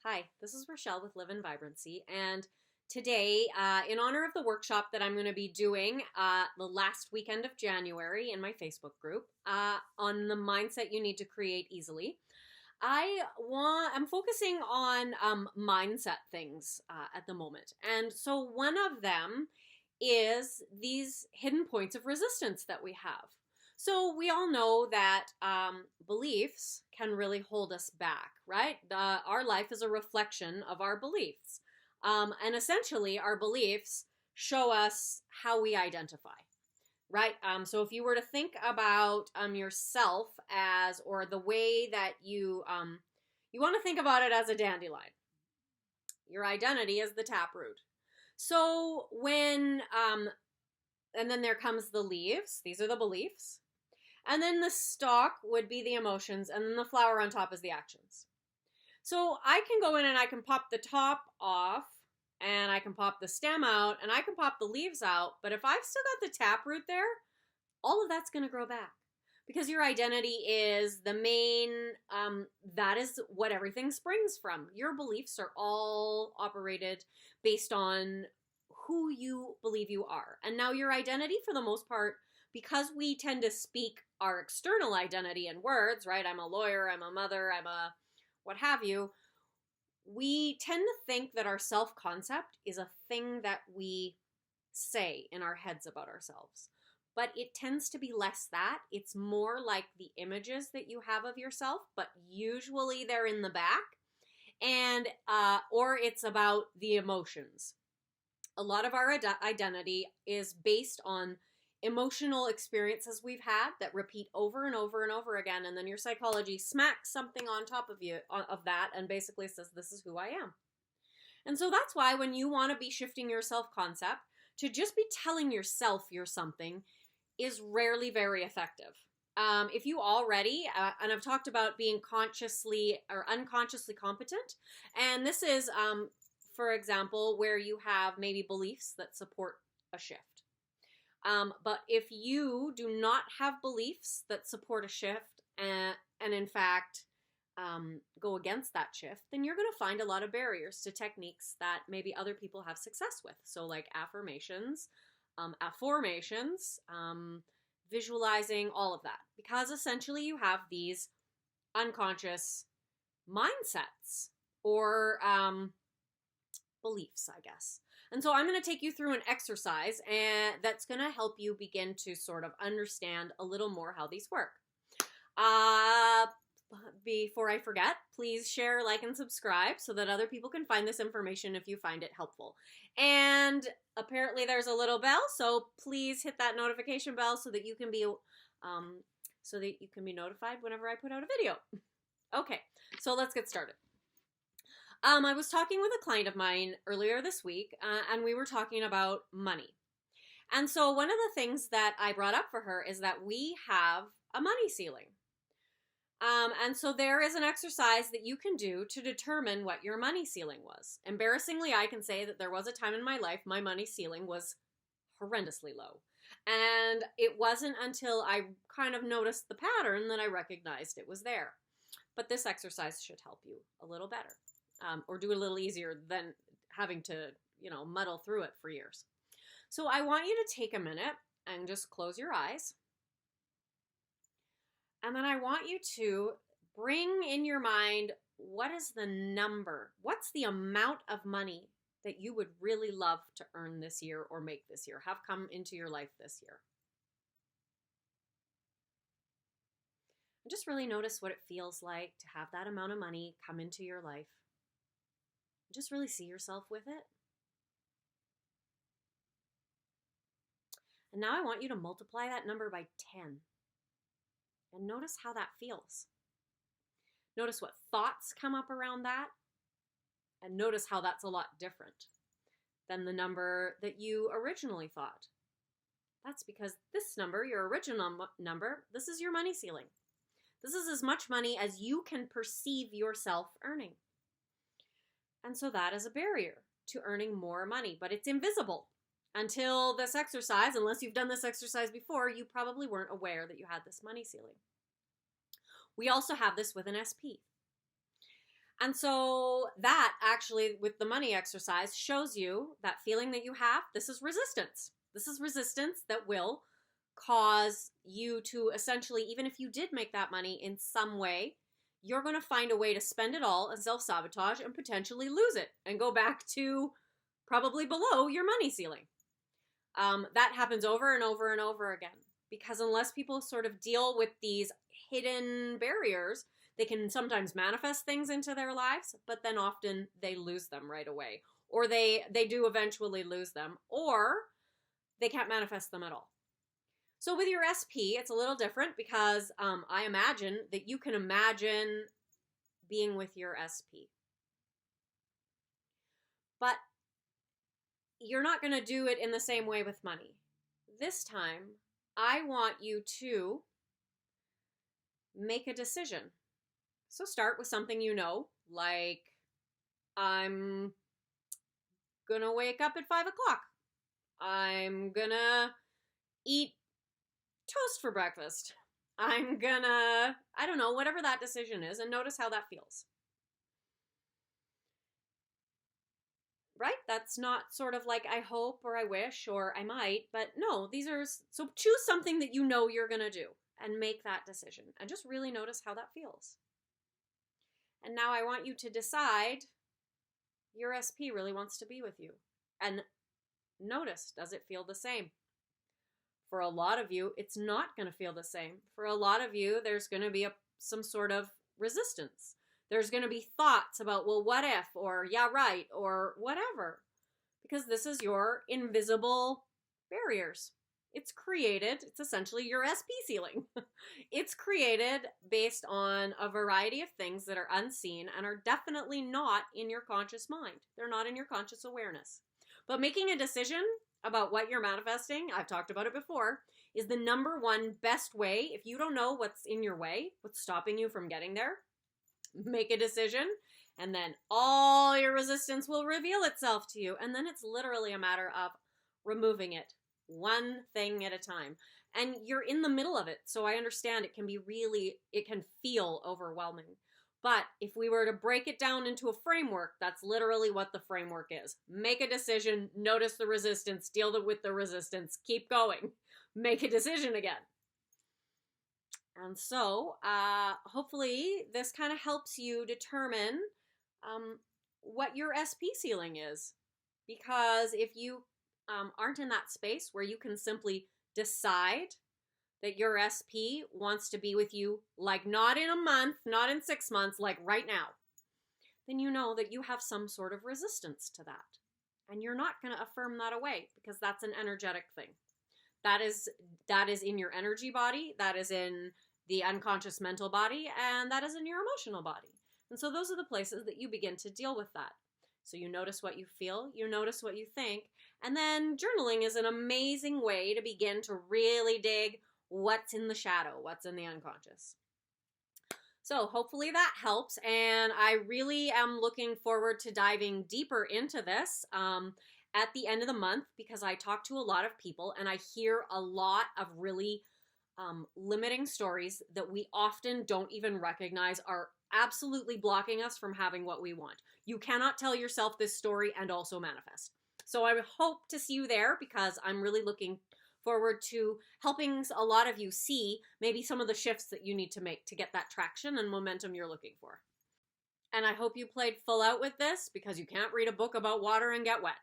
Hi, this is Rachelle with Live in Vibrancy, and today, in honor of the workshop that I'm going to be doing the last weekend of January in my Facebook group on the mindset you need to create easily, I'm focusing on mindset things at the moment, and so one of them is these hidden points of resistance that we have. So we all know that beliefs can really hold us back, right? Our life is a reflection of our beliefs. And essentially, our beliefs show us how we identify, right? So if you were to think about yourself as, or the way that you want to think about it as a dandelion. Your identity is the taproot. So when, and then there comes the leaves. These are the beliefs. And then the stalk would be the emotions, and then the flower on top is the actions. So I can go in and I can pop the top off, and I can pop the stem out, and I can pop the leaves out, but if I've still got the taproot there, all of that's going to grow back. Because your identity is the main, that is what everything springs from. Your beliefs are all operated based on who you believe you are. And now your identity, for the most part, because we tend to speak our external identity in words, right? I'm a lawyer, I'm a mother, I'm a what have you. We tend to think that our self-concept is a thing that we say in our heads about ourselves. But it tends to be less that. It's more like the images that you have of yourself, but usually they're in the back. And, or it's about the emotions. A lot of our identity is based on emotional experiences we've had that repeat over and over and over again, and then your psychology smacks something on top of you of that and basically says, this is who I am. And so that's why when you want to be shifting your self-concept, to just be telling yourself you're something is rarely very effective. If you already, and I've talked about being consciously or unconsciously competent, and this is, for example, where you have maybe beliefs that support a shift. But if you do not have beliefs that support a shift and in fact go against that shift, then you're going to find a lot of barriers to techniques that maybe other people have success with. So like affirmations, visualizing, all of that. Because essentially you have these unconscious mindsets or beliefs, I guess. And so I'm going to take you through an exercise and that's going to help you begin to sort of understand a little more how these work. Before I forget, please share, like, and subscribe so that other people can find this information if you find it helpful. And apparently there's a little bell, so please hit that notification bell so that you can be notified whenever I put out a video. Okay, so let's get started. I was talking with a client of mine earlier this week, and we were talking about money. And so one of the things that I brought up for her is that we have a money ceiling. And so there is an exercise that you can do to determine what your money ceiling was. Embarrassingly, I can say that there was a time in my life my money ceiling was horrendously low. And it wasn't until I kind of noticed the pattern that I recognized it was there. But this exercise should help you a little better, or do it a little easier than having to, muddle through it for years. So I want you to take a minute and just close your eyes. And then I want you to bring in your mind, what is the number? What's the amount of money that you would really love to earn this year or make this year, have come into your life this year? And just really notice what it feels like to have that amount of money come into your life. Just really see yourself with it. And now I want you to multiply that number by 10. And notice how that feels. Notice what thoughts come up around that. And notice how that's a lot different than the number that you originally thought. That's because this number, your original number, this is your money ceiling. This is as much money as you can perceive yourself earning. And so that is a barrier to earning more money, but it's invisible. Until this exercise, unless you've done this exercise before, you probably weren't aware that you had this money ceiling. We also have this with an SP. And so that actually, with the money exercise, shows you that feeling that you have. This is resistance. This is resistance that will cause you to essentially, even if you did make that money in some way, you're going to find a way to spend it all and self-sabotage and potentially lose it and go back to probably below your money ceiling. That happens over and over and over again, because unless people sort of deal with these hidden barriers, they can sometimes manifest things into their lives, but then often they lose them right away, or they do eventually lose them, or they can't manifest them at all. So with your SP, it's a little different, because I imagine that you can imagine being with your SP. But you're not going to do it in the same way with money. This time, I want you to make a decision. So start with something you know, like, I'm going to wake up at 5 o'clock. I'm going to eat toast for breakfast. I'm going to, I don't know, whatever that decision is, and notice how that feels. Right? That's not sort of like I hope or I wish or I might, but no, these are, so choose something that you know you're going to do and make that decision and just really notice how that feels. And now I want you to decide your SP really wants to be with you. And notice, does it feel the same? For a lot of you, it's not going to feel the same. For a lot of you, there's going to be some sort of resistance. There's going to be thoughts about, well, what if, or yeah, right, or whatever. Because this is your invisible barriers. It's created, it's essentially your SP ceiling. It's created based on a variety of things that are unseen and are definitely not in your conscious mind. They're not in your conscious awareness. But making a decision about what you're manifesting, I've talked about it before, is the number one best way. If you don't know what's in your way, what's stopping you from getting there, make a decision, and then all your resistance will reveal itself to you. And then it's literally a matter of removing it one thing at a time. And you're in the middle of it, so I understand it can feel overwhelming. But if we were to break it down into a framework, that's literally what the framework is. Make a decision, notice the resistance, deal with the resistance, keep going, make a decision again. And so hopefully this kind of helps you determine what your SP ceiling is. Because if you aren't in that space where you can simply decide that your SP wants to be with you, like not in a month, not in 6 months, like right now, then you know that you have some sort of resistance to that. And you're not going to affirm that away, because that's an energetic thing. That is in your energy body, that is in the unconscious mental body, and that is in your emotional body. And so those are the places that you begin to deal with that. So you notice what you feel, you notice what you think, and then journaling is an amazing way to begin to really dig what's in the shadow, what's in the unconscious. So hopefully that helps, and I really am looking forward to diving deeper into this at the end of the month, because I talk to a lot of people and I hear a lot of really limiting stories that we often don't even recognize are absolutely blocking us from having what we want. You cannot tell yourself this story and also manifest. So I hope to see you there, because I'm really looking forward to helping a lot of you see maybe some of the shifts that you need to make to get that traction and momentum you're looking for. And I hope you played full out with this, because you can't read a book about water and get wet.